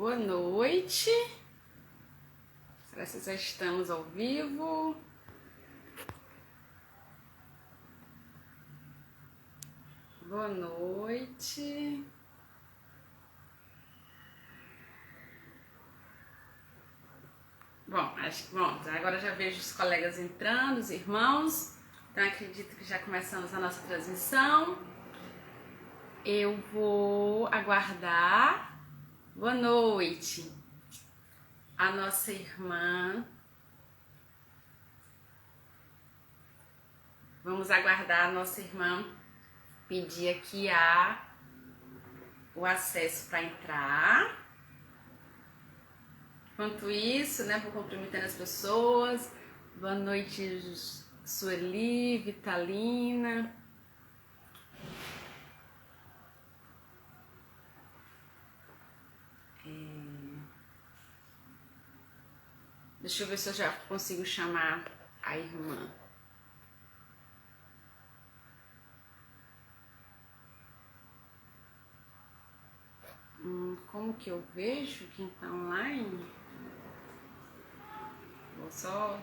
Boa noite. Será que já estamos ao vivo? Boa noite. Bom, acho que agora já vejo os colegas entrando, os irmãos. Então acredito que já começamos a nossa transmissão. Eu vou aguardar. Boa noite. A nossa irmã. Vamos aguardar a nossa irmã pedir aqui o acesso para entrar. Enquanto isso, né, vou cumprimentando as pessoas. Boa noite, Sueli, Vitalina. Deixa eu ver se eu já consigo chamar a irmã. Como que eu vejo quem tá online? Vou só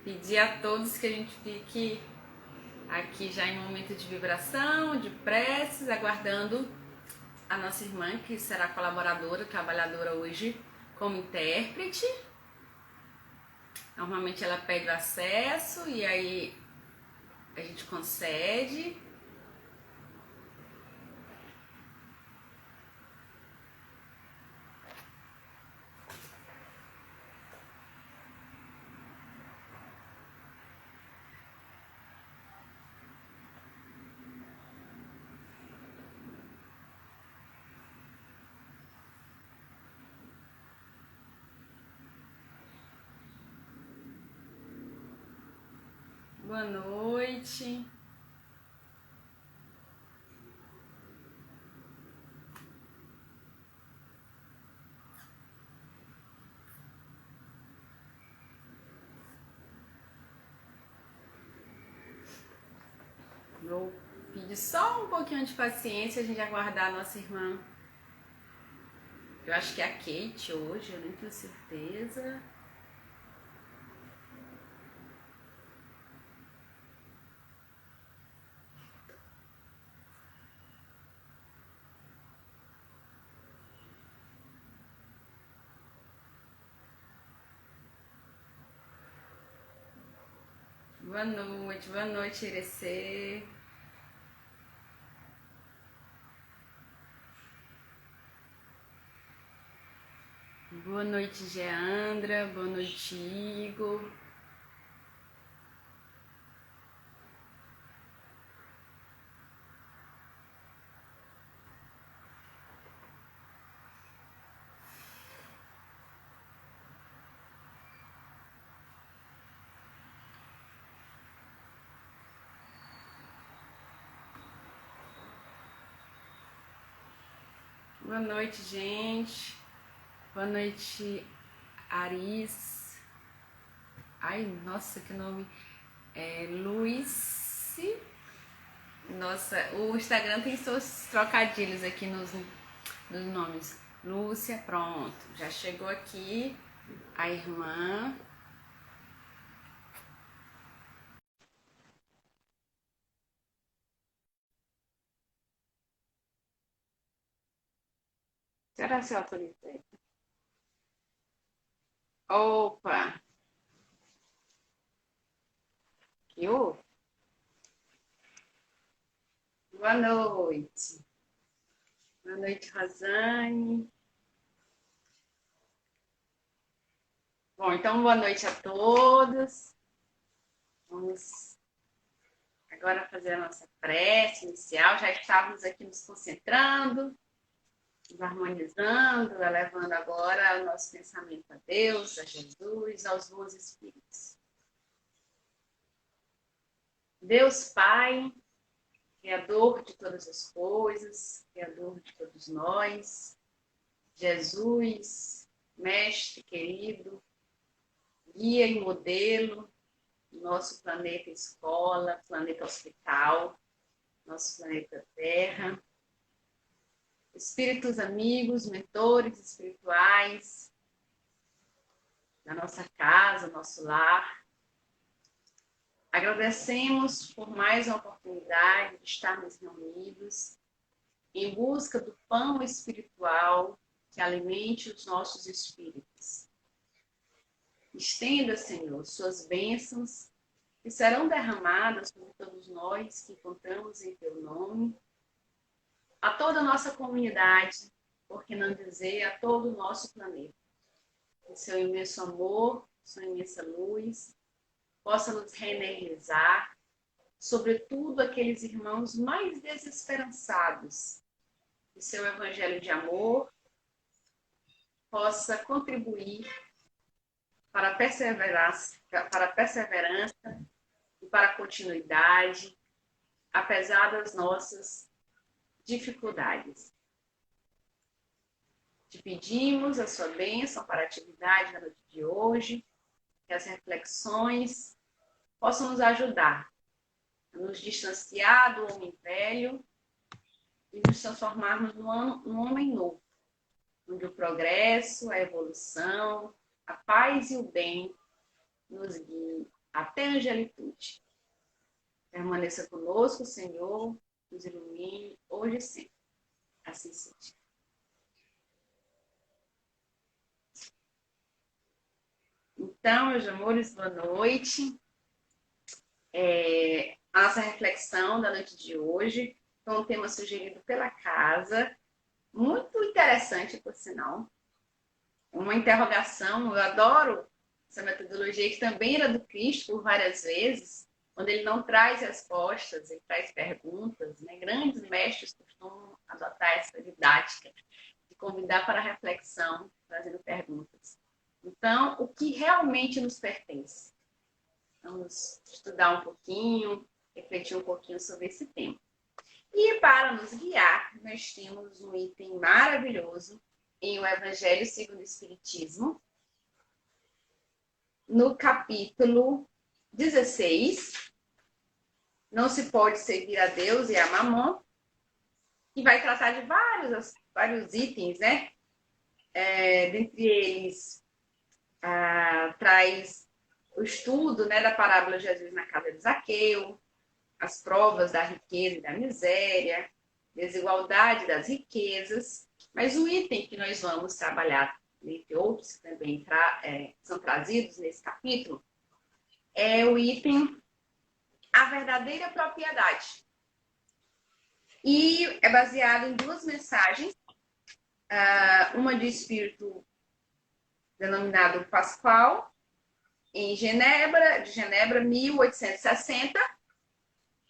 pedir a todos que a gente fique aqui já em momento de vibração, de preces, aguardando a nossa irmã, que será colaboradora, trabalhadora hoje como intérprete. Normalmente ela pede o acesso e aí a gente concede. Boa noite. Vou pedir só um pouquinho de paciência, a gente aguardar a nossa irmã. Eu acho que é a Kate hoje, eu nem tenho certeza. Boa noite, Irecê. Boa noite, Geandra. Boa noite, Igor. Boa noite, gente. Boa noite, Aris. Ai, nossa, que nome. Luiz. Nossa, o Instagram tem seus trocadilhos aqui nos nomes. Lúcia, pronto. Já chegou aqui a irmã. Será que eu autorizei? Opa! Que houve? Boa noite. Boa noite, Rosane. Bom, então boa noite a todos. Vamos agora fazer a nossa prece inicial. Já estávamos aqui nos concentrando, nos harmonizando, elevando agora o nosso pensamento a Deus, a Jesus, aos bons espíritos. Deus Pai, Criador de todas as coisas, Criador de todos nós, Jesus, Mestre querido, guia e modelo, nosso planeta escola, planeta hospital, nosso planeta Terra. espíritos amigos, mentores espirituais da nossa casa, nosso lar. Agradecemos por mais uma oportunidade de estarmos reunidos em busca do pão espiritual que alimente os nossos espíritos. Estenda, Senhor, suas bênçãos que serão derramadas por todos nós que encontramos em teu nome, a toda a nossa comunidade, por que não dizer a todo o nosso planeta. Que seu imenso amor, sua imensa luz, possa nos reenergizar, sobretudo aqueles irmãos mais desesperançados, que seu evangelho de amor possa contribuir para a perseverança e para a continuidade, apesar das nossas dificuldades. Te pedimos a sua bênção para a atividade da noite de hoje, que as reflexões possam nos ajudar a nos distanciar do homem velho e nos transformarmos num homem novo, onde o progresso, a evolução, a paz e o bem nos guiem até a angelitude. Permaneça conosco, Senhor, nos ilumine hoje e sempre. Assim seja. Então, meus amores, boa noite. A nossa reflexão da noite de hoje foi um tema sugerido pela casa, muito interessante, por sinal. Uma interrogação, eu adoro essa metodologia, que também era do Cristo por várias vezes, quando ele não traz respostas, ele traz perguntas, né? Grandes mestres costumam adotar essa didática de convidar para a reflexão, trazendo perguntas. Então, o que realmente nos pertence? Vamos estudar um pouquinho, refletir um pouquinho sobre esse tema. E para nos guiar, nós temos um item maravilhoso em O Evangelho segundo o Espiritismo, no capítulo 16, Não se pode servir a Deus e a Mamon, que vai tratar de vários itens, né? Dentre eles, traz o estudo, né, da parábola de Jesus na casa de Zaqueu, as provas da riqueza e da miséria, desigualdade das riquezas, mas o item que nós vamos trabalhar, entre outros que também são trazidos nesse capítulo, é o item A Verdadeira Propriedade. E é baseado em duas mensagens, uma de espírito denominado Pascoal, de Genebra, 1860,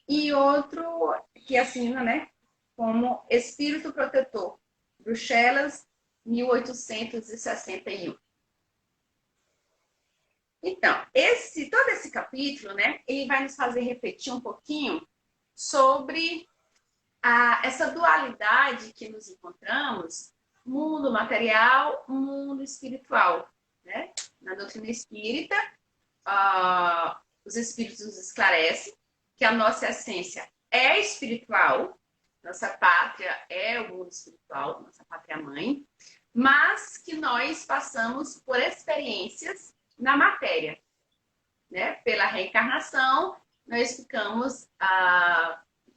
e outro que assina, né, como Espírito Protetor, Bruxelas, 1861. Então, todo esse capítulo, né, ele vai nos fazer refletir um pouquinho sobre essa dualidade que nos encontramos, mundo material, mundo espiritual, né? Na doutrina espírita, os espíritos nos esclarecem que a nossa essência é espiritual, nossa pátria é o mundo espiritual, nossa pátria mãe, mas que nós passamos por experiências na matéria, né? Pela reencarnação, nós ficamos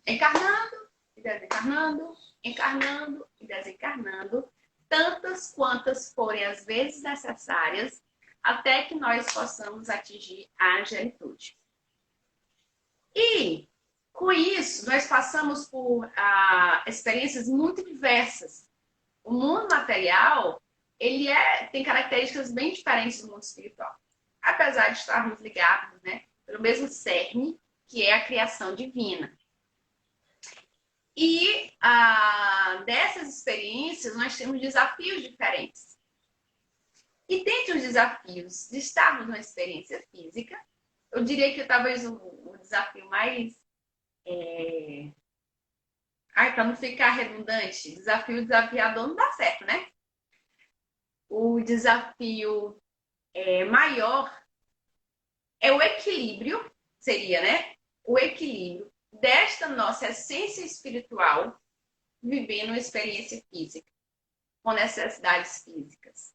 encarnando e desencarnando, encarnando e desencarnando, tantas quantas forem as vezes necessárias, até que nós possamos atingir a angelitude. E, com isso, nós passamos por experiências muito diversas. O mundo material, ele tem características bem diferentes do mundo espiritual. Apesar de estarmos ligados, né, pelo mesmo cerne, que é a criação divina. E dessas experiências, nós temos desafios diferentes. E dentre os desafios de estarmos numa experiência física, eu diria que talvez o desafio mais... para não ficar redundante, desafio desafiador não dá certo, né? O desafio maior é o equilíbrio, seria, né? O equilíbrio desta nossa essência espiritual vivendo uma experiência física, com necessidades físicas.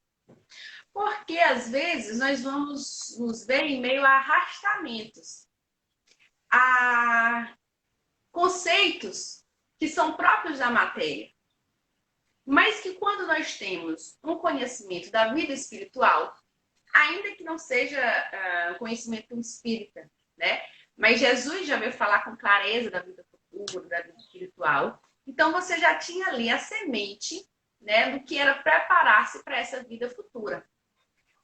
Porque, às vezes, nós vamos nos ver em meio a arrastamentos, a conceitos que são próprios da matéria, mas que quando nós temos um conhecimento da vida espiritual, ainda que não seja conhecimento espírita, né? Mas Jesus já veio falar com clareza da vida futura, da vida espiritual. Então você já tinha ali a semente, né, do que era preparar-se para essa vida futura.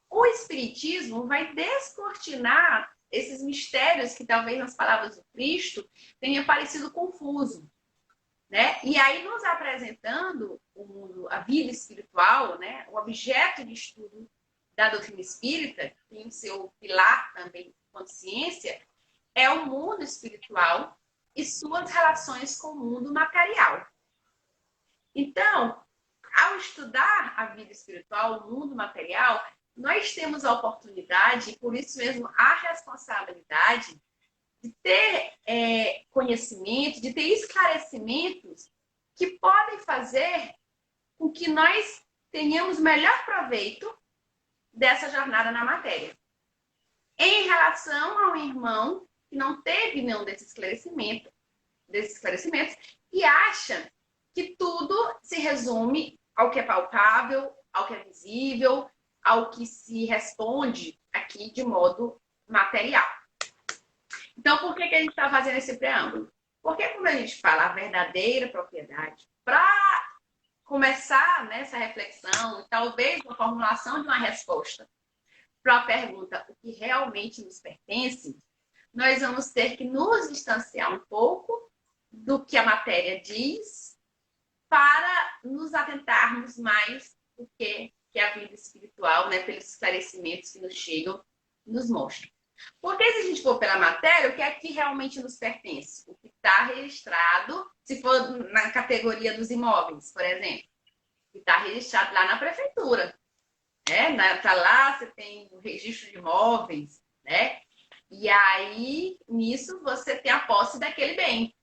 O Espiritismo vai descortinar esses mistérios que talvez nas palavras do Cristo tenha parecido confuso, né? E aí nos apresentando o mundo, a vida espiritual, né, o objeto de estudo da doutrina espírita, que tem o seu pilar também, consciência, é o mundo espiritual e suas relações com o mundo material. Então, ao estudar a vida espiritual, o mundo material, nós temos a oportunidade, e por isso mesmo a responsabilidade, de ter conhecimento, de ter esclarecimentos que podem fazer com que nós tenhamos melhor proveito dessa jornada na matéria. Em relação a um irmão que não teve nenhum desses esclarecimentos e acha que tudo se resume ao que é palpável, ao que é visível, ao que se responde aqui de modo material. Então, por que a gente está fazendo esse preâmbulo? Porque quando a gente fala a verdadeira propriedade, para começar nessa reflexão, talvez uma formulação de uma resposta para a pergunta o que realmente nos pertence, nós vamos ter que nos distanciar um pouco do que a matéria diz para nos atentarmos mais do que a vida espiritual, né, pelos esclarecimentos que nos chegam, nos mostram. Porque se a gente for pela matéria, o que é que realmente nos pertence? O que está registrado, se for na categoria dos imóveis, por exemplo, que está registrado lá na prefeitura. Tá lá, você tem o registro de imóveis, né? E aí, nisso, você tem a posse daquele bem.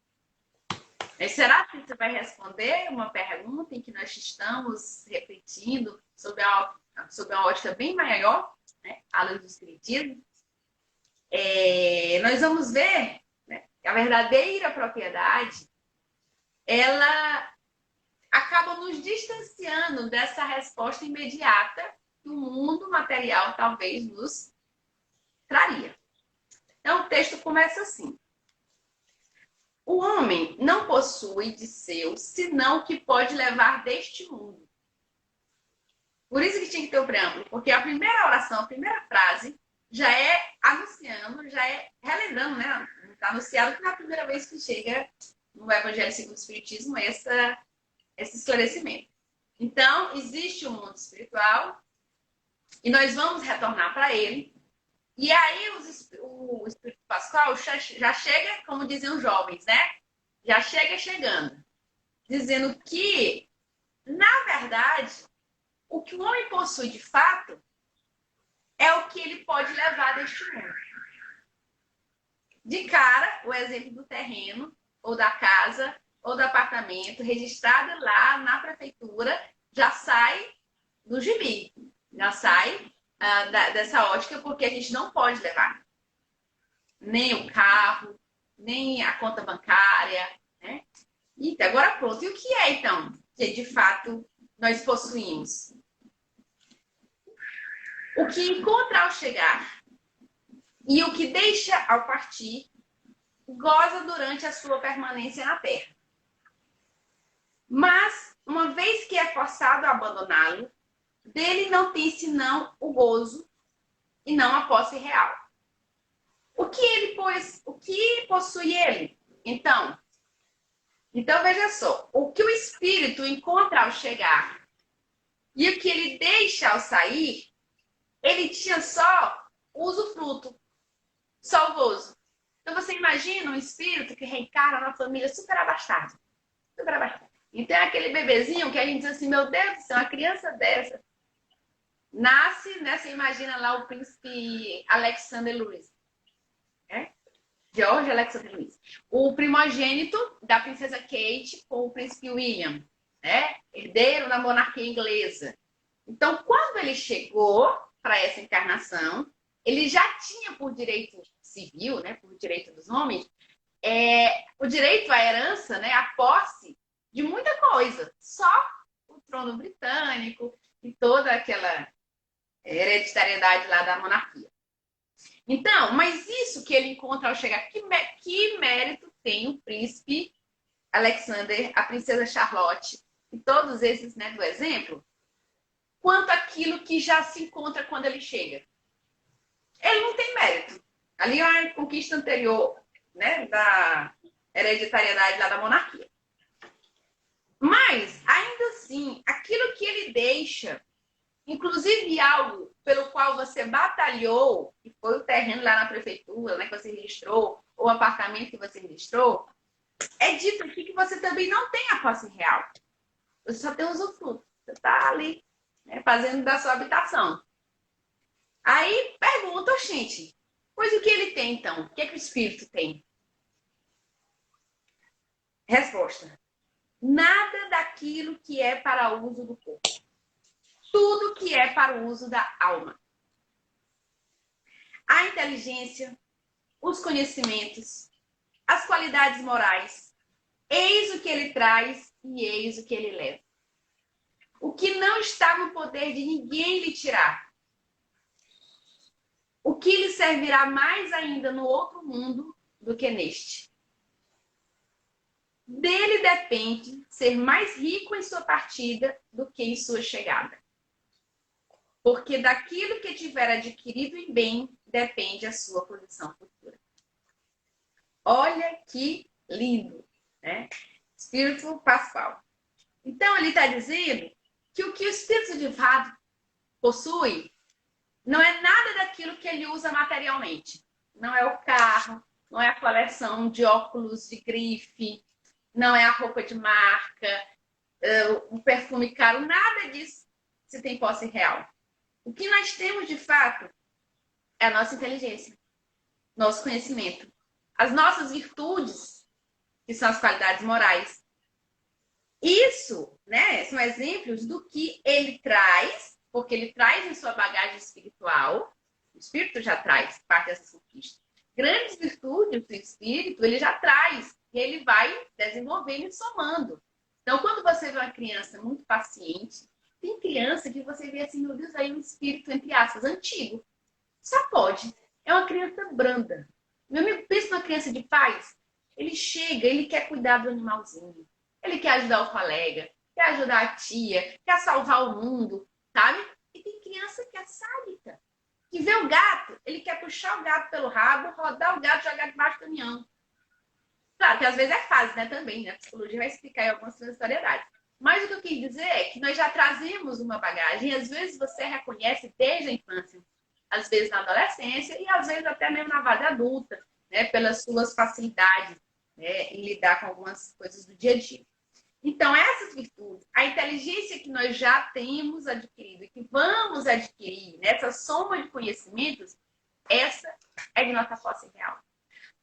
Mas será que você vai responder uma pergunta em que nós estamos refletindo sobre uma ótica bem maior, né, à luz do Espiritismo? Nós vamos ver, né, que a verdadeira propriedade, ela acaba nos distanciando dessa resposta imediata que o mundo material talvez nos traria. Então, o texto começa assim. O homem não possui de seu senão o que pode levar deste mundo. Por isso que tinha que ter o preâmbulo, porque a primeira oração, a primeira frase, já é anunciando, já é relembrando, né? Está anunciado que na primeira vez que chega no Evangelho segundo o Espiritismo esse esclarecimento. Então, existe o mundo espiritual e nós vamos retornar para ele. E aí o Espírito Pascal já chega, como diziam os jovens, né? Já chega chegando, dizendo que, na verdade, o que o homem possui de fato é o que ele pode levar deste mundo. De cara, o exemplo do terreno, ou da casa, ou do apartamento, registrado lá na prefeitura, já sai do gibi, já sai dessa ótica, porque a gente não pode levar nem o carro, nem a conta bancária, né? E agora pronto. E o que é, então, que de fato nós possuímos? O que encontra ao chegar e o que deixa ao partir, goza durante a sua permanência na Terra. Mas, uma vez que é forçado a abandoná-lo, dele não tem senão o gozo e não a posse real. O que possui ele? Então veja só, o que o espírito encontra ao chegar e o que ele deixa ao sair, ele tinha só usufruto, só o gozo. Então você imagina um espírito que reencarna numa família super abastada. Super abastada. Então é aquele bebezinho que a gente diz assim, meu Deus do céu, uma criança dessa nasce, né? Você imagina lá o príncipe Alexander Louis. Né? George Alexander Louis. O primogênito da princesa Kate com o príncipe William, né? Herdeiro da monarquia inglesa. Então, quando ele chegou para essa encarnação, ele já tinha por direito civil, né, por direito dos homens, o direito à herança, né, a posse de muita coisa. Só o trono britânico e toda aquela hereditariedade lá da monarquia. Então, mas isso que ele encontra ao chegar, que mérito tem o príncipe Alexander, a princesa Charlotte e todos esses, né, do exemplo, quanto aquilo que já se encontra quando ele chega. Ele não tem mérito. Ali é uma conquista anterior, né, da hereditariedade lá da monarquia. Mas, ainda assim, aquilo que ele deixa, inclusive algo pelo qual você batalhou, que foi o terreno lá na prefeitura, né, que você registrou, ou o apartamento que você registrou, é dito aqui que você também não tem a posse real. Você só tem usufruto. Você está ali, né, fazendo da sua habitação. Aí pergunta, gente, pois o que ele tem então? O que é que o espírito tem? Resposta: nada daquilo que é para o uso do corpo. Tudo que é para o uso da alma. A inteligência, os conhecimentos, as qualidades morais, eis o que ele traz e eis o que ele leva. O que não está no poder de ninguém lhe tirar. O que lhe servirá mais ainda no outro mundo do que neste. Dele depende ser mais rico em sua partida do que em sua chegada. Porque daquilo que tiver adquirido em bem, depende a sua posição futura. Olha que lindo, né? Espírito Pascal. Então, ele está dizendo que o espírito de fato possui não é nada daquilo que ele usa materialmente. Não é o carro, não é a coleção de óculos de grife, não é a roupa de marca, o perfume caro, nada disso se tem posse real. O que nós temos, de fato, é a nossa inteligência, nosso conhecimento, as nossas virtudes, que são as qualidades morais. Isso, né, são exemplos do que ele traz, porque ele traz em sua bagagem espiritual, o espírito já traz parte dessas conquistas. Grandes virtudes do espírito, ele já traz, e ele vai desenvolvendo e somando. Então, quando você vê uma criança muito paciente, tem criança que você vê assim, meu Deus, aí um espírito, entre aspas, antigo. Só pode. É uma criança branda. Meu amigo, pensa numa criança de paz. Ele chega, ele quer cuidar do animalzinho. Ele quer ajudar o colega, quer ajudar a tia, quer salvar o mundo, sabe? E tem criança que é sádica. Que vê o gato, ele quer puxar o gato pelo rabo, rodar o gato e jogar debaixo do caminhão. Claro que às vezes é fase, né? Também, né? A psicologia vai explicar aí algumas transitoriedades. Mas o que eu quis dizer é que nós já trazemos uma bagagem, e às vezes você reconhece desde a infância, às vezes na adolescência e às vezes até mesmo na fase adulta, né? Pelas suas facilidades, né, em lidar com algumas coisas do dia a dia. Então, essas virtudes, a inteligência que nós já temos adquirido e que vamos adquirir nessa soma de conhecimentos, essa é de nossa posse real.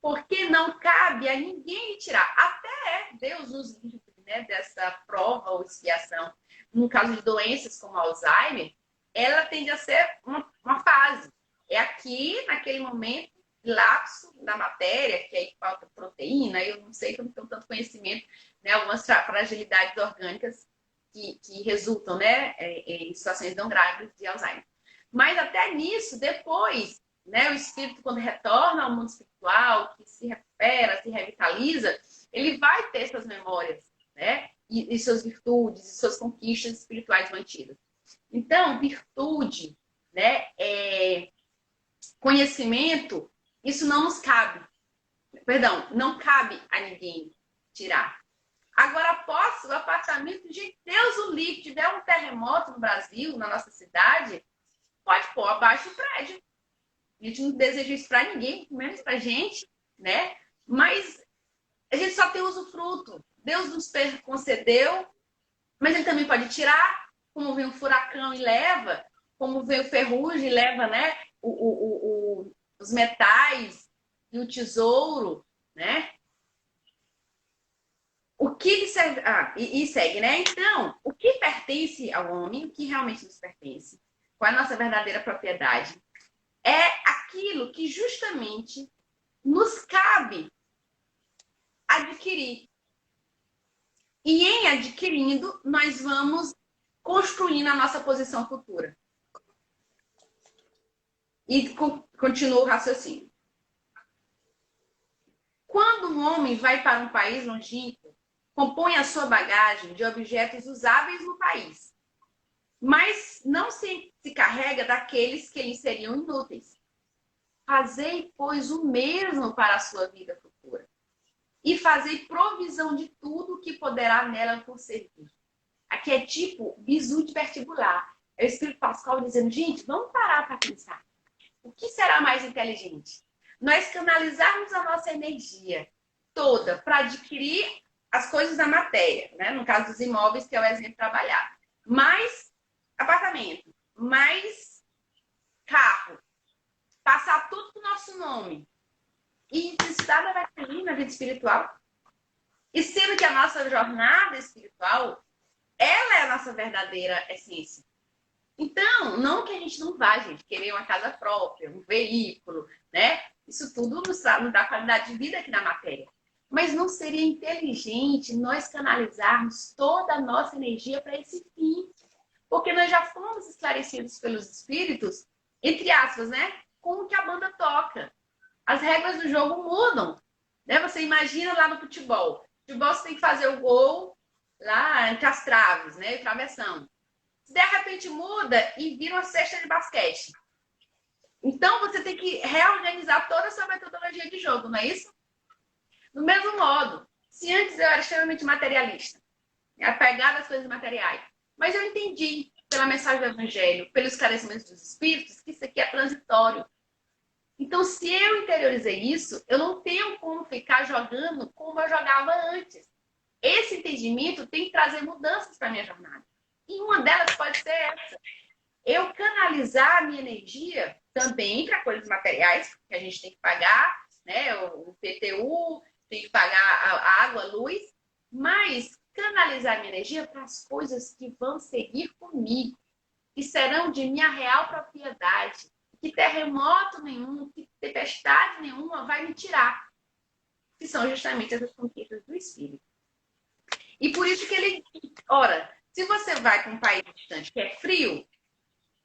Porque não cabe a ninguém tirar. Até Deus nos livre, né, dessa prova ou expiação. No caso de doenças como Alzheimer, ela tende a ser uma fase. É aqui, naquele momento, lapso da matéria, que aí falta proteína, eu não sei que eu não tenho tanto conhecimento, né, algumas fragilidades orgânicas que resultam, né, em situações não graves de Alzheimer. Mas até nisso, depois, né, o espírito, quando retorna ao mundo espiritual, que se recupera, se revitaliza, ele vai ter essas memórias, né, e suas virtudes, e suas conquistas espirituais mantidas. Então, virtude, né, conhecimento, isso não nos cabe. Perdão, não cabe a ninguém tirar. Agora, posso, o apartamento, de Deus o livre, tiver um terremoto no Brasil, na nossa cidade, pode pôr abaixo o prédio. A gente não deseja isso para ninguém, menos para a gente, né? Mas a gente só tem usufruto. Deus nos concedeu, mas ele também pode tirar, como vem um furacão e leva, como vem o ferrugem e leva, né, os metais, e o tesouro, né? O que lhe serve... e segue, né? Então, o que pertence ao homem, o que realmente nos pertence, qual é a nossa verdadeira propriedade, é aquilo que justamente nos cabe adquirir. E em adquirindo, nós vamos construindo a nossa posição futura. E continua o raciocínio. Quando um homem vai para um país longínquo, compõe a sua bagagem de objetos usáveis no país, mas não se carrega daqueles que lhe seriam inúteis. Fazei, pois, o mesmo para a sua vida futura. E fazei provisão de tudo que poderá nela por servir. Aqui é tipo bizu de vestibular. É o Espírito Pascal dizendo, gente, vamos parar para pensar. O que será mais inteligente? Nós canalizarmos a nossa energia toda para adquirir as coisas da matéria, né? No caso dos imóveis, que é o exemplo trabalhado. Mais apartamento, mais carro, passar tudo para o nosso nome. E isso nada vai cair na vida espiritual. E sendo que a nossa jornada espiritual, ela é a nossa verdadeira essência. Então, não que a gente não vá, gente, querer uma casa própria, um veículo, né? Isso tudo nos dá qualidade de vida aqui na matéria. Mas não seria inteligente nós canalizarmos toda a nossa energia para esse fim. Porque nós já fomos esclarecidos pelos espíritos, entre aspas, né? Com o que a banda toca. As regras do jogo mudam. Né? Você imagina lá no futebol. Futebol você tem que fazer o gol lá entre as traves, né? Travessão. De repente muda e vira uma cesta de basquete. Então você tem que reorganizar toda a sua metodologia de jogo, não é isso? Do mesmo modo, se antes eu era extremamente materialista, apegada às coisas materiais, mas eu entendi pela mensagem do Evangelho, pelos esclarecimentos dos Espíritos, que isso aqui é transitório. Então, se eu interiorizei isso, eu não tenho como ficar jogando como eu jogava antes. Esse entendimento tem que trazer mudanças para a minha jornada. E uma delas pode ser essa. Eu canalizar a minha energia também para coisas materiais, que a gente tem que pagar, né? O PTU, tem que pagar a água, a luz, mas canalizar a minha energia para as coisas que vão seguir comigo, que serão de minha real propriedade, que terremoto nenhum, que tempestade nenhuma vai me tirar, que são justamente as conquistas do Espírito. E por isso que ele, ora, se você vai para um país distante que é frio,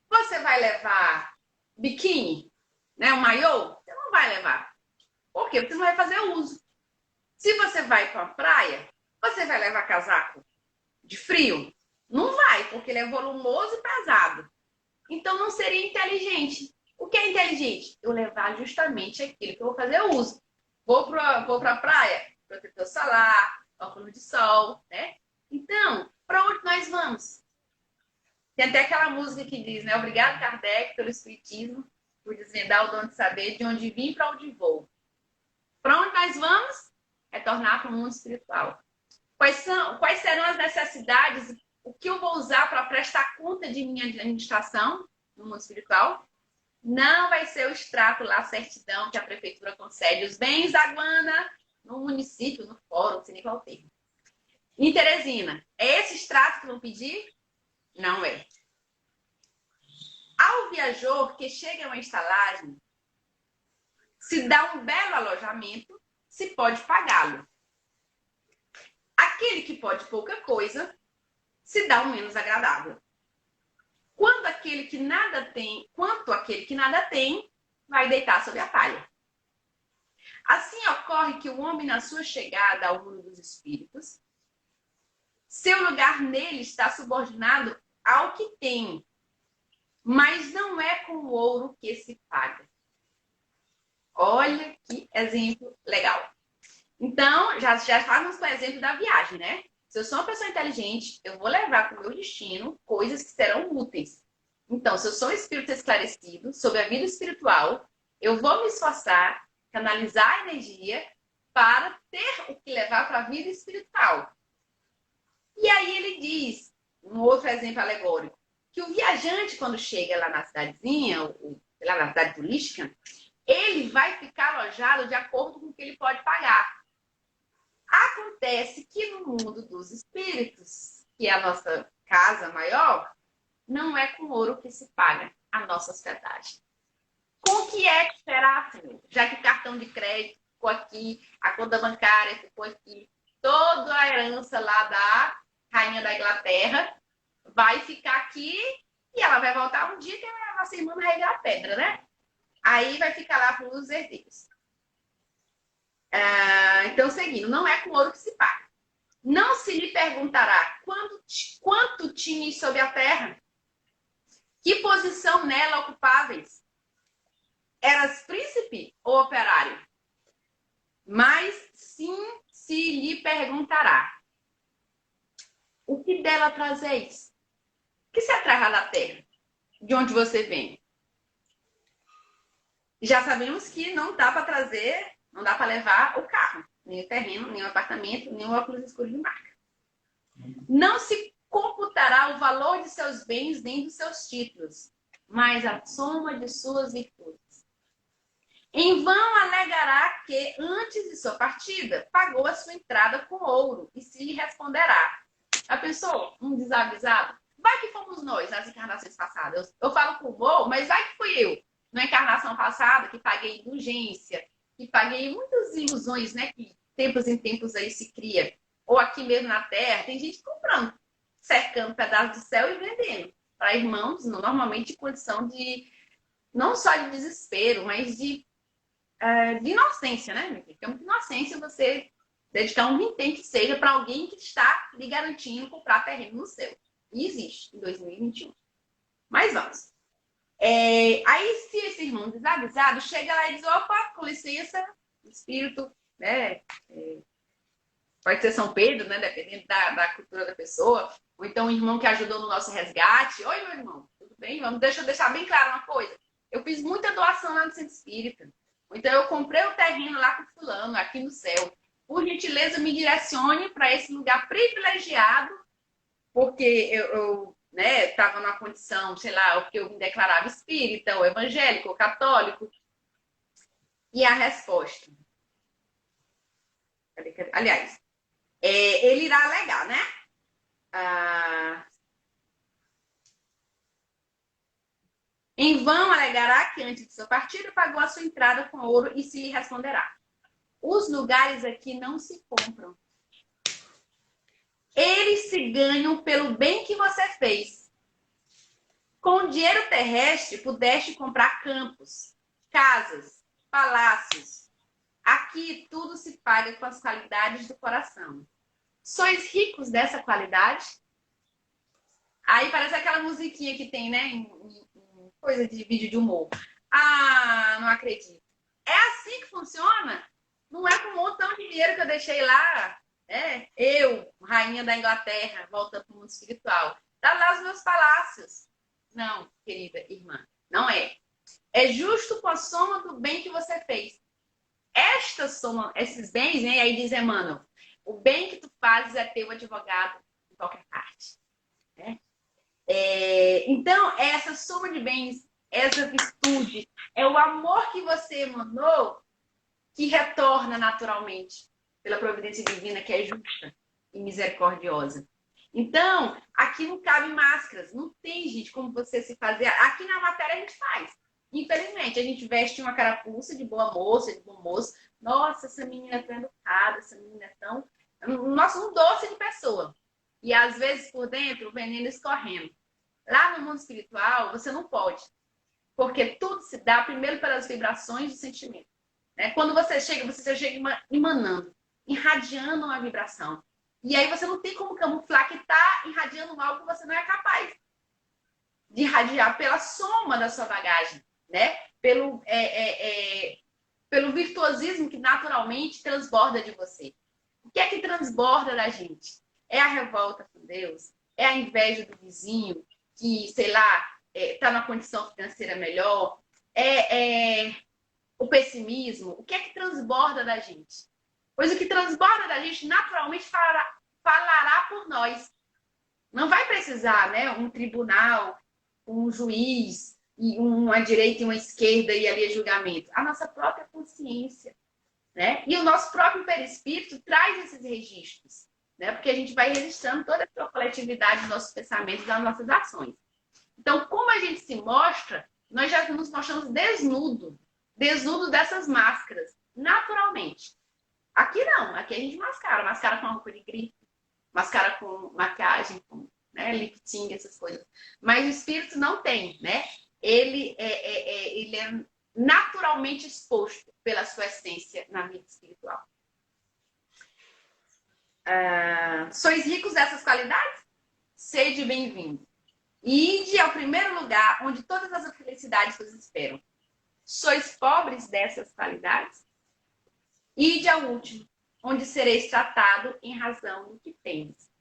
você vai levar biquíni, né, um maiô? Você não vai levar. Por quê? Porque você não vai fazer uso. Se você vai para a praia, você vai levar casaco de frio? Não vai, porque ele é volumoso e pesado. Então não seria inteligente. O que é inteligente? Eu levar justamente aquilo que eu vou fazer uso. Vou para a praia, protetor solar, óculos de sol, né? Então, para onde nós vamos? Tem até aquela música que diz, né? Obrigado, Kardec, pelo Espiritismo, por desvendar o dom de saber de onde vim e para onde vou. Para onde nós vamos? Retornar para o mundo espiritual. Quais serão as necessidades? O que eu vou usar para prestar conta de minha administração no mundo espiritual? Não vai ser o extrato lá, a certidão que a prefeitura concede os bens da Guana no município, no fórum, não sei nem qual termo. Em Teresina, é esse extrato que vão pedir? Não é. Ao viajor que chega a uma estalagem, se dá um belo alojamento, se pode pagá-lo. Aquele que pode pouca coisa, se dá o menos agradável. Quanto aquele que nada tem, vai deitar sobre a palha. Assim ocorre que o homem, na sua chegada ao mundo dos espíritos, seu lugar nele está subordinado ao que tem, mas não é com o ouro que se paga. Olha que exemplo legal. Então, já estávamos com o exemplo da viagem, né? Se eu sou uma pessoa inteligente, eu vou levar para o meu destino coisas que serão úteis. Então, se eu sou um espírito esclarecido sobre a vida espiritual, eu vou me esforçar, canalizar a energia para ter o que levar para a vida espiritual. E aí ele diz, um outro exemplo alegórico, que o viajante, quando chega lá na cidadezinha, lá na cidade turística, ele vai ficar alojado de acordo com o que ele pode pagar. Acontece que no mundo dos espíritos, que é a nossa casa maior, não é com ouro que se paga a nossa hospedagem. Com o que é que será, Senhor? Já que o cartão de crédito ficou aqui, a conta bancária ficou aqui, toda a herança lá da rainha da Inglaterra vai ficar aqui e ela vai voltar um dia que a nossa irmã vai regar a pedra, né? Aí vai ficar lá para os herdeiros. Então, seguindo, não é com ouro que se paga. Não se lhe perguntará quanto tinhas sobre a terra, que posição nela ocupáveis. Eras príncipe ou operário? Mas sim se lhe perguntará: o que dela trazeis? O que se atrai da terra? De onde você vem? Já sabemos que não dá para trazer, não dá para levar o carro, nem o terreno, nem o apartamento, nem o óculos escuro de marca. Não se computará o valor de seus bens nem dos seus títulos, mas a soma de suas virtudes. Em vão alegará que, antes de sua partida, pagou a sua entrada com ouro, e se lhe responderá: a pessoa, um desavisado, vai que fomos nós nas encarnações passadas. Eu falo por voo, mas vai que fui eu, na encarnação passada, que paguei indulgência, que paguei muitas ilusões, né, que tempos em tempos aí se cria. Ou aqui mesmo na Terra, tem gente comprando, cercando pedaços do céu e vendendo para irmãos, normalmente de condição de, não só de desespero, mas de inocência, né? Porque é muita inocência você dedicar um vintém que seja para alguém que está lhe garantindo comprar terreno no céu. E existe em 2021. Mas vamos. Aí, se esse irmão desavisado chega lá e diz: opa, com licença, espírito, né? Pode ser São Pedro, né? Dependendo da cultura da pessoa. Ou então um irmão que ajudou no nosso resgate. Oi, meu irmão, tudo bem? Deixa eu deixar bem claro uma coisa. Eu fiz muita doação lá no Centro Espírita. Então, eu comprei o terreno lá com fulano, aqui no céu. Por gentileza, me direcione para esse lugar privilegiado, porque eu estava numa condição, sei lá, o que eu me declarava espírita, ou evangélico, ou católico. E a resposta. Aliás, ele irá alegar, né? Em vão alegará que antes de sua partida pagou a sua entrada com ouro e se lhe responderá: os lugares aqui não se compram. Eles se ganham pelo bem que você fez. Com o dinheiro terrestre, pudeste comprar campos, casas, palácios. Aqui tudo se paga com as qualidades do coração. Sois ricos dessa qualidade? Aí parece aquela musiquinha que tem, né? Coisa de vídeo de humor. Ah, não acredito. É assim que funciona? Não é com um montão de dinheiro que eu deixei lá. Eu, rainha da Inglaterra, voltando para o mundo espiritual. Tá lá os meus palácios. Não, querida irmã, não é. É justo com a soma do bem que você fez. Esta soma, esses bens, né? Aí diz Emmanuel, o bem que tu fazes é teu advogado em qualquer parte. Né? Então, essa soma de bens, essa virtude, é o amor que você emanou que retorna naturalmente pela providência divina, que é justa e misericordiosa. Então, aqui não cabe máscaras, não tem, gente, como você se fazer. Aqui na matéria a gente faz. Infelizmente, a gente veste uma carapuça de boa moça, de bom moço. Nossa, essa menina é tão educada, essa menina é tão... Nossa, um doce de pessoa. E às vezes por dentro o veneno escorrendo. Lá no mundo espiritual, você não pode. Porque tudo se dá primeiro pelas vibrações de sentimento. Quando você chega emanando, irradiando uma vibração. E aí você não tem como camuflar que está irradiando algo que você não é capaz de irradiar pela soma da sua bagagem, né? Pelo virtuosismo que naturalmente transborda de você. O que é que transborda da gente? É a revolta com Deus? É a inveja do vizinho que, sei lá, está numa condição financeira melhor? O pessimismo? O que é que transborda da gente? Pois o que transborda da gente naturalmente falará por nós. Não vai precisar, né, um tribunal, um juiz, e uma direita e uma esquerda e ali é julgamento? A nossa própria consciência, né? E o nosso próprio perispírito traz esses registros, né? Porque a gente vai registrando toda a coletividade dos nossos pensamentos e das nossas ações. Então, como a gente se mostra, nós já nos mostramos desnudo dessas máscaras, naturalmente. Aqui não, aqui a gente mascara com roupa de grife, mascara com maquiagem, com, né, lifting, essas coisas. Mas o espírito não tem, né? Ele é naturalmente exposto pela sua essência na vida espiritual. Sois ricos dessas qualidades? Sede bem-vindo. Ide ao primeiro lugar onde todas as felicidades vos esperam. Sois pobres dessas qualidades? Ide ao último, onde sereis tratado em razão do que tendes.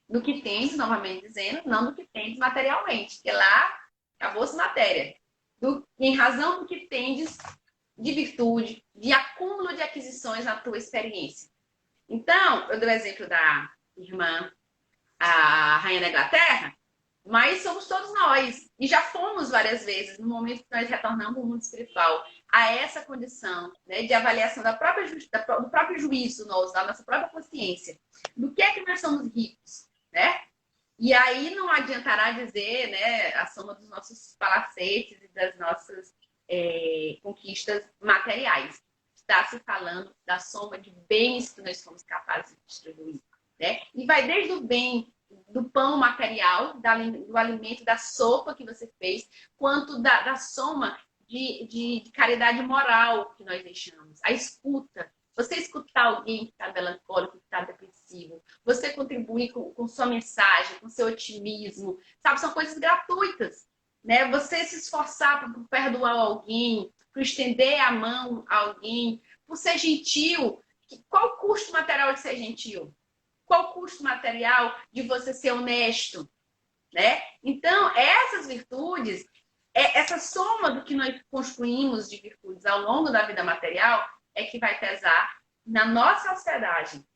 Do que tendes, novamente dizendo, não do que tendes materialmente, porque lá acabou-se matéria. Em razão do que tendes de virtude, de acúmulo de aquisições na tua experiência. Então, eu dou o exemplo da irmã, a Rainha da Inglaterra, mas somos todos nós. E já fomos várias vezes, no momento que nós retornamos ao mundo espiritual, a essa condição, né, de avaliação do próprio juízo nosso, da nossa própria consciência. Do que é que nós somos ricos, né? E aí não adiantará dizer, né, a soma dos nossos palacetes e das nossas conquistas materiais. Está se falando da soma de bens que nós somos capazes de distribuir, né? E vai desde o bem do pão material, do alimento, da sopa que você fez, quanto da soma de caridade moral que nós deixamos. A escuta. Você escutar alguém que está melancólico, que está depressivo. Você contribuir com sua mensagem, com seu otimismo. Sabe, são coisas gratuitas, né? Você se esforçar por perdoar alguém, por estender a mão a alguém, por ser gentil. Qual o custo material de ser gentil? Qual o custo material de você ser honesto, né? Então, essas virtudes, essa soma do que nós construímos de virtudes ao longo da vida material é que vai pesar na nossa sociedade.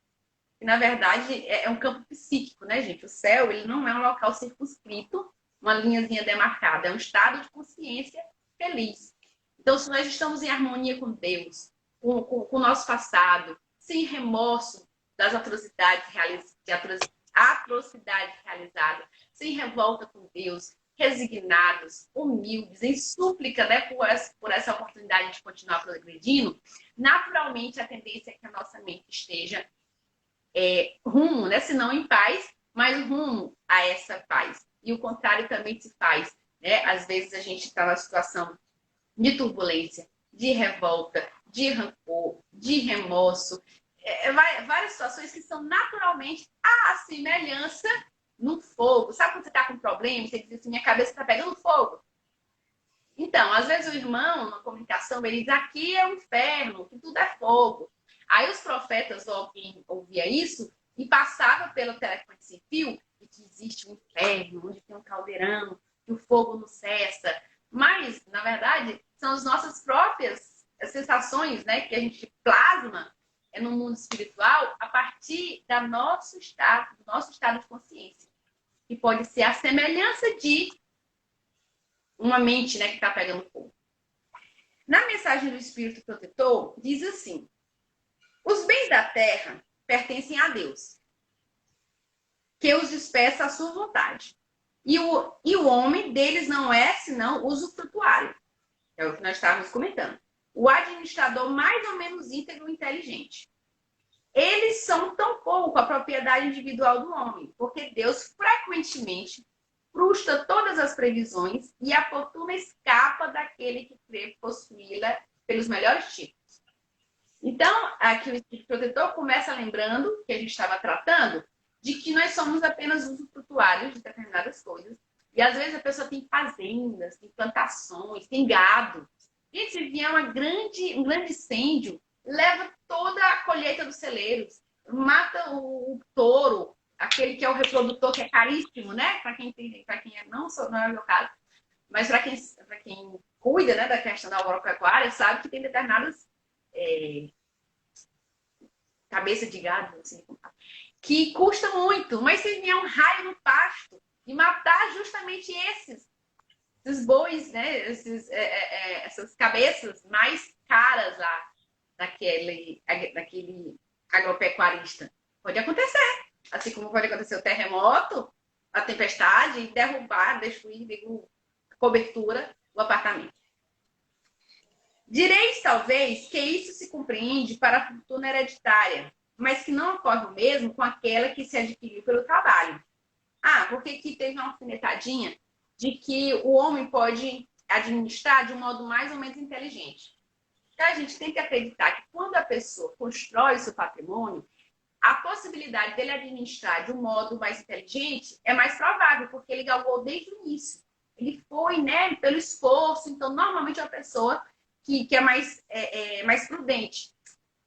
E, na verdade, é um campo psíquico, né, gente? O céu, ele não é um local circunscrito, uma linhazinha demarcada. É um estado de consciência feliz. Então, se nós estamos em harmonia com Deus, com o nosso passado, sem remorso das atrocidades realizadas, sem revolta com Deus, resignados, humildes, em súplica, né, por essa oportunidade de continuar progredindo, naturalmente a tendência é que a nossa mente esteja rumo, né, se não em paz, mas rumo a essa paz. E o contrário também se faz, né? Às vezes a gente está numa situação de turbulência, de revolta, de rancor, de remorso, várias situações que são naturalmente a semelhança no fogo. Sabe quando você está com um problema e você diz assim, minha cabeça está pegando fogo? Então, às vezes o irmão, na comunicação, ele diz, aqui é o inferno, que tudo é fogo. Aí os profetas ouvia isso e passava pelo telefone sem fio e que existe um inferno, onde tem um caldeirão, que o fogo não cessa. Mas, na verdade, são as nossas próprias sensações, né, que a gente plasma no mundo espiritual a partir do nosso estado de consciência. Que pode ser a semelhança de uma mente, né, que está pegando fogo. Na mensagem do Espírito Protetor, diz assim: os bens da terra pertencem a Deus, que os despeça à sua vontade. E o homem deles não é senão usufrutuário. É o que nós estávamos comentando. O administrador mais ou menos íntegro e inteligente. Eles são tão pouco a propriedade individual do homem, porque Deus frequentemente frustra todas as previsões e a fortuna escapa daquele que crê possuí-la pelos melhores títulos. Então, aqui o Espírito Protetor começa lembrando, que a gente estava tratando, de que nós somos apenas usufrutuários de determinadas coisas. E às vezes a pessoa tem fazendas, tem plantações, tem gado. E se vier um grande incêndio, leva toda a colheita dos celeiros, mata o touro, aquele que é o reprodutor, que é caríssimo, né? Para quem não é o meu caso, mas para quem cuida, né, da questão da agropecuária, sabe que tem determinadas cabeça de gado, assim, que custa muito, mas se vier um raio no pasto e matar justamente esses esses bois, né? Essas cabeças mais caras lá daquele agropecuarista. Pode acontecer. Assim como pode acontecer o terremoto, a tempestade, e derrubar, destruir, digo, a cobertura do apartamento. Direis, talvez, que isso se compreende para a fortuna hereditária, mas que não ocorre o mesmo com aquela que se adquiriu pelo trabalho. Ah, porque aqui teve uma alfinetadinha de que o homem pode administrar de um modo mais ou menos inteligente. Então, a gente tem que acreditar que quando a pessoa constrói o seu patrimônio, a possibilidade dele administrar de um modo mais inteligente é mais provável, porque ele galgou desde o início. Ele foi, né, pelo esforço. Então, normalmente, é uma pessoa que é mais prudente.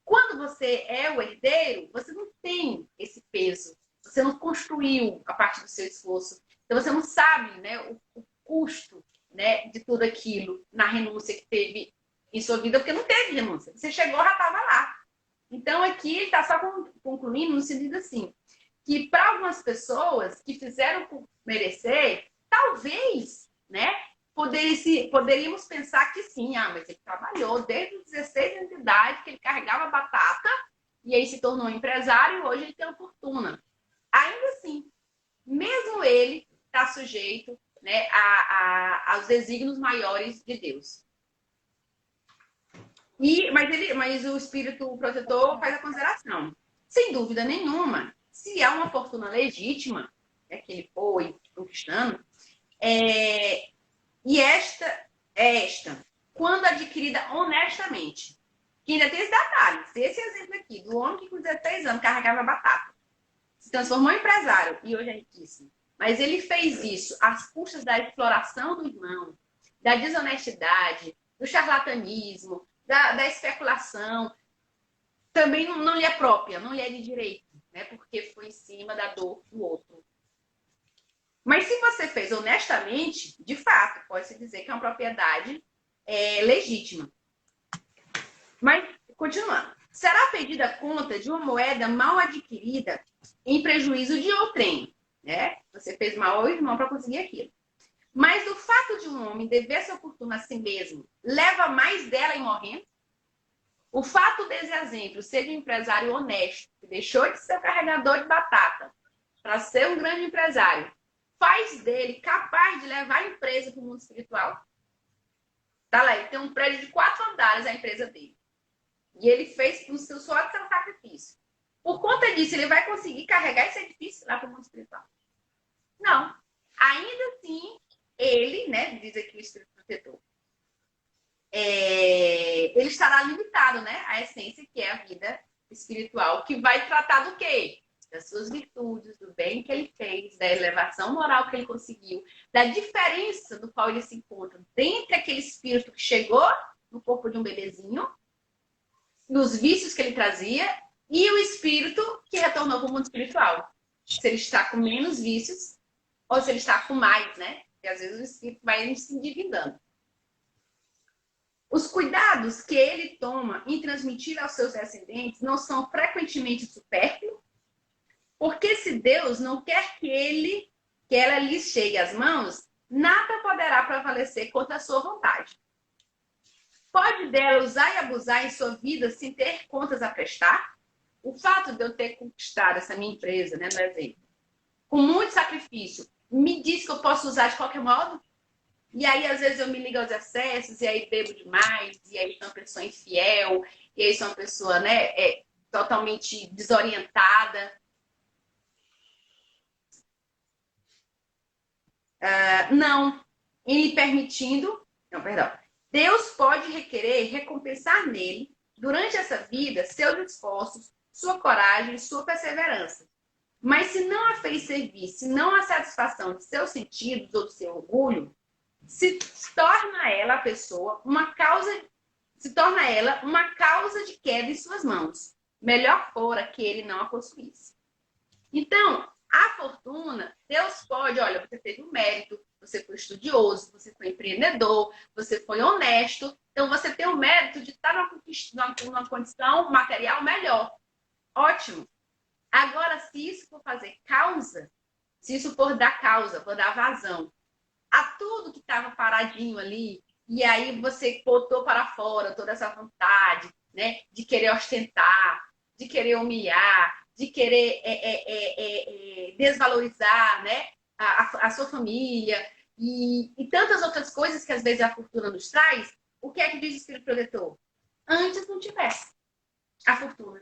Quando você é o herdeiro, você não tem esse peso. Você não construiu a partir do seu esforço. Então, você não sabe, né, o custo, né, de tudo aquilo na renúncia que teve em sua vida, porque não teve renúncia. Você chegou, já estava lá. Então, aqui ele está só concluindo no sentido assim, que para algumas pessoas que fizeram por merecer, talvez, né, poderíamos pensar que sim, mas ele trabalhou desde os 16 anos de idade, que ele carregava batata, e aí se tornou empresário e hoje ele tem uma fortuna. Ainda assim, mesmo ele está sujeito, né, aos desígnios maiores de Deus. Mas o espírito protetor faz a consideração. Sem dúvida nenhuma, se há uma fortuna legítima, né, que ele foi conquistando, e esta, quando adquirida honestamente. Que ainda tem esse detalhe. Esse exemplo aqui, do homem que com 16 anos carregava batata, se transformou em empresário e hoje é riquíssimo. Mas ele fez isso às custas da exploração do irmão, da desonestidade, do charlatanismo, da especulação. Também não lhe é própria, não lhe é de direito, né? Porque foi em cima da dor do outro. Mas se você fez honestamente, de fato, pode-se dizer que é uma propriedade legítima. Mas, continuando. Será pedida conta de uma moeda mal adquirida em prejuízo de outrem, né? Você fez mal ao irmão para conseguir aquilo. Mas o fato de um homem dever sua fortuna a si mesmo leva mais dela em morrendo? O fato desse exemplo ser de um empresário honesto, que deixou de ser carregador de batata para ser um grande empresário, faz dele capaz de levar a empresa para o mundo espiritual? Tá lá, ele tem um prédio de 4 andares, a empresa dele. E ele fez no seu suor do seu sacrifício. Por conta disso, ele vai conseguir carregar esse edifício lá para o mundo espiritual? Não. Ainda assim, ele, né, diz aqui o Espírito Protetor, ele estará limitado, né, à essência que é a vida espiritual, que vai tratar do quê? Das suas virtudes, do bem que ele fez, da elevação moral que ele conseguiu, da diferença do qual ele se encontra dentre aquele espírito que chegou no corpo de um bebezinho, nos vícios que ele trazia, e o espírito que retornou para o mundo espiritual. Se ele está com menos vícios, ou se ele está com mais, né? Porque às vezes o espírito vai se endividando. Os cuidados que ele toma em transmitir aos seus descendentes não são frequentemente supérfluos, porque se Deus não quer que ela lhes chegue às mãos, nada poderá prevalecer contra a sua vontade. Pode dela usar e abusar em sua vida sem ter contas a prestar? O fato de eu ter conquistado essa minha empresa, né, no exemplo, com muito sacrifício, me diz que eu posso usar de qualquer modo? E aí, às vezes, eu me ligo aos excessos, e aí bebo demais, e aí sou uma pessoa infiel, e aí sou uma pessoa, né, totalmente desorientada. Não. E me permitindo... Não, perdão. Deus pode requerer recompensar nele, durante essa vida, seus esforços, sua coragem e sua perseverança. Mas se não a fez servir, se não a satisfação de seus sentidos ou do seu orgulho, se torna ela a pessoa uma causa de queda em suas mãos. Melhor fora que ele não a possuísse. Então, a fortuna, Deus pode, olha, você teve um mérito, você foi estudioso, você foi empreendedor, você foi honesto, então você tem o mérito de estar numa condição material melhor. Ótimo. Agora, se isso for fazer causa, se isso for dar causa, for dar vazão a tudo que estava paradinho ali, e aí você botou para fora toda essa vontade, né, de querer ostentar, de querer humilhar, de querer desvalorizar, né, a sua família e tantas outras coisas que às vezes a fortuna nos traz. O que é que diz o Espírito Protetor? Antes não tivesse a fortuna,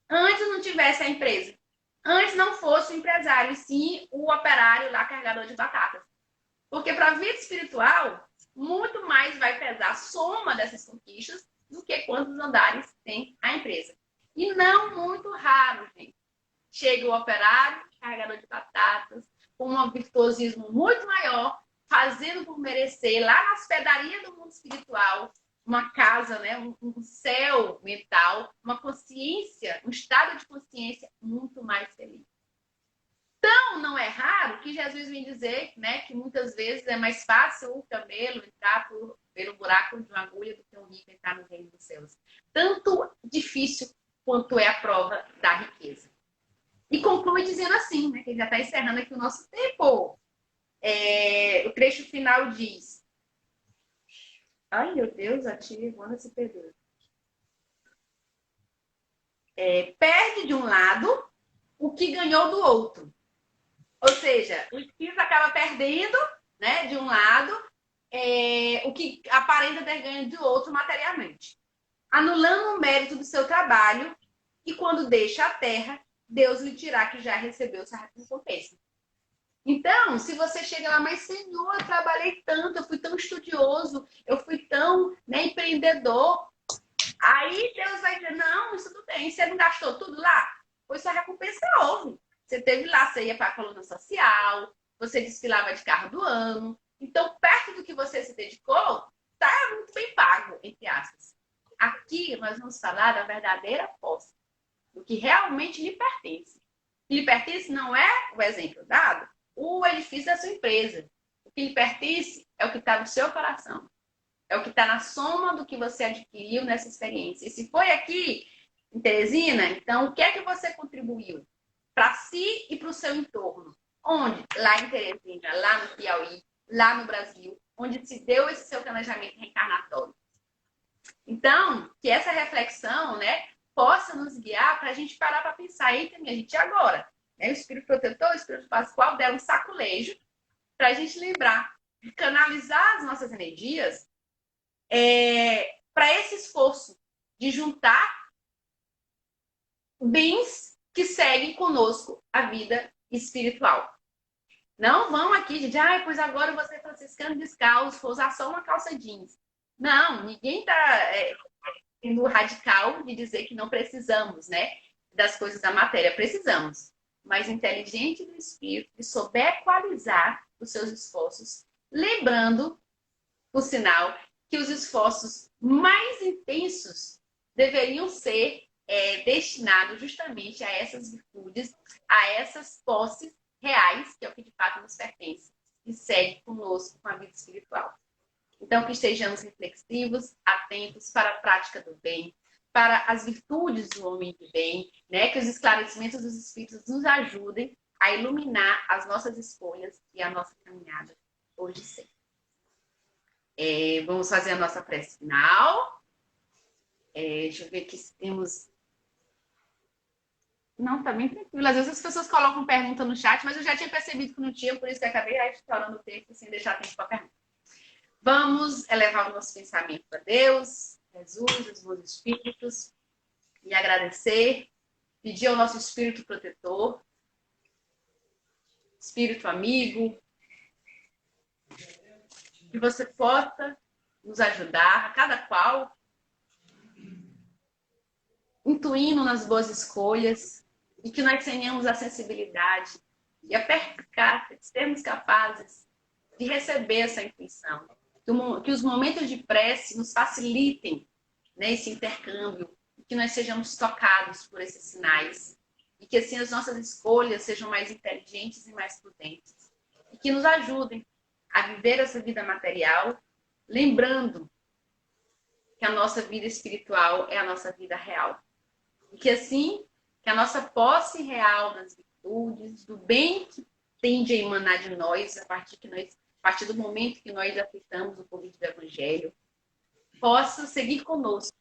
antes não tivesse a empresa, antes não fosse o empresário, e sim o operário lá carregador de batatas. Porque para a vida espiritual, muito mais vai pesar a soma dessas conquistas do que quantos andares tem a empresa. E não muito raro, gente. Chega o operário, carregador de batatas, com um virtuosismo muito maior, fazendo por merecer, lá na hospedarias do mundo espiritual, uma casa, né, um céu mental, uma consciência, um estado de consciência muito mais feliz. Então, não é raro que Jesus vem dizer, né, que muitas vezes é mais fácil o camelo entrar pelo buraco de uma agulha do que um rico entrar no reino dos céus. Tanto difícil quanto é a prova da riqueza. E conclui dizendo assim, né, que ele já está encerrando aqui o nosso tempo. O trecho final diz... Ai, meu Deus, a tia Ivana se perdeu. Perde de um lado o que ganhou do outro. Ou seja, o espírito acaba perdendo, né, de um lado, o que aparenta ter ganho de outro materialmente. Anulando o mérito do seu trabalho, e quando deixa a terra, Deus lhe dirá que já recebeu sua recompensa. Então, se você chega lá, mas Senhor, eu trabalhei tanto, eu fui tão estudioso, eu fui tão, né, empreendedor, aí Deus vai dizer, não, isso tudo bem, você não gastou tudo lá? Pois sua recompensa houve. Você teve lá, você ia para a coluna social, você desfilava de carro do ano. Então, perto do que você se dedicou, tá muito bem pago, entre aspas. Aqui nós vamos falar da verdadeira posse, do que realmente lhe pertence. O que lhe pertence não é o exemplo dado, o edifício da sua empresa. O que lhe pertence é o que está no seu coração. É o que está na soma do que você adquiriu nessa experiência. E se foi aqui em Teresina, então o que é que você contribuiu para si e para o seu entorno? Onde? Lá em Teresina, lá no Piauí, lá no Brasil, onde se deu esse seu planejamento reencarnatório. Então, que essa reflexão, né, possa nos guiar para a gente parar para pensar, eita, minha gente, e agora? Né? O Espírito Protetor, o Espírito Pascual deram um saculejo para a gente lembrar de canalizar as nossas energias para esse esforço de juntar bens que seguem conosco a vida espiritual. Não vão aqui de, pois agora eu vou ser franciscano descalço, vou usar só uma calça jeans. Não, ninguém está sendo radical de dizer que não precisamos, né, das coisas da matéria. Precisamos. Mas inteligente do espírito, que souber equalizar os seus esforços, lembrando, por sinal, que os esforços mais intensos deveriam ser destinados justamente a essas virtudes, a essas posses reais, que é o que de fato nos pertence, e segue conosco com a vida espiritual. Então, que estejamos reflexivos, atentos para a prática do bem, para as virtudes do homem de bem, né? Que os esclarecimentos dos Espíritos nos ajudem a iluminar as nossas escolhas e a nossa caminhada hoje e sempre. Vamos fazer a nossa prece final. Deixa eu ver aqui se temos... Não, tá bem tranquilo. Às vezes as pessoas colocam pergunta no chat, mas eu já tinha percebido que não tinha, por isso que eu acabei estourando o tempo sem deixar tempo para pergunta. Vamos elevar o nosso pensamento a Deus, Jesus, os bons espíritos, e agradecer, pedir ao nosso espírito protetor, espírito amigo, que você possa nos ajudar, a cada qual, intuindo nas boas escolhas, e que nós tenhamos a sensibilidade e a perspicácia de sermos capazes de receber essa intuição. Que os momentos de prece nos facilitem, né, esse intercâmbio, que nós sejamos tocados por esses sinais, e que assim as nossas escolhas sejam mais inteligentes e mais prudentes, e que nos ajudem a viver essa vida material, lembrando que a nossa vida espiritual é a nossa vida real. E que assim, que a nossa posse real das virtudes, do bem que tende a emanar de nós, a partir que nós partir do momento que nós aceitamos o convite do Evangelho, possa seguir conosco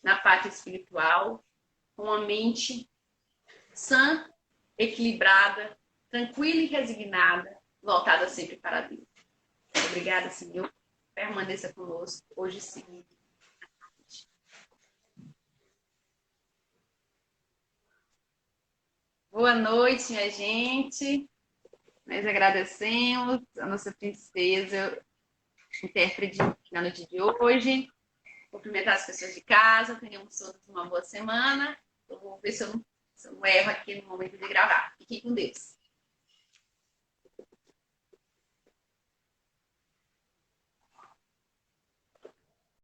na parte espiritual, com a mente sã, equilibrada, tranquila e resignada, voltada sempre para Deus. Obrigada, Senhor. Permaneça conosco hoje sim. Boa noite, minha gente. Nós agradecemos a nossa princesa, intérprete na noite de hoje. Cumprimentar as pessoas de casa. Tenhamos todos uma boa semana. Eu vou ver se eu não erro aqui no momento de gravar. Fiquem com Deus.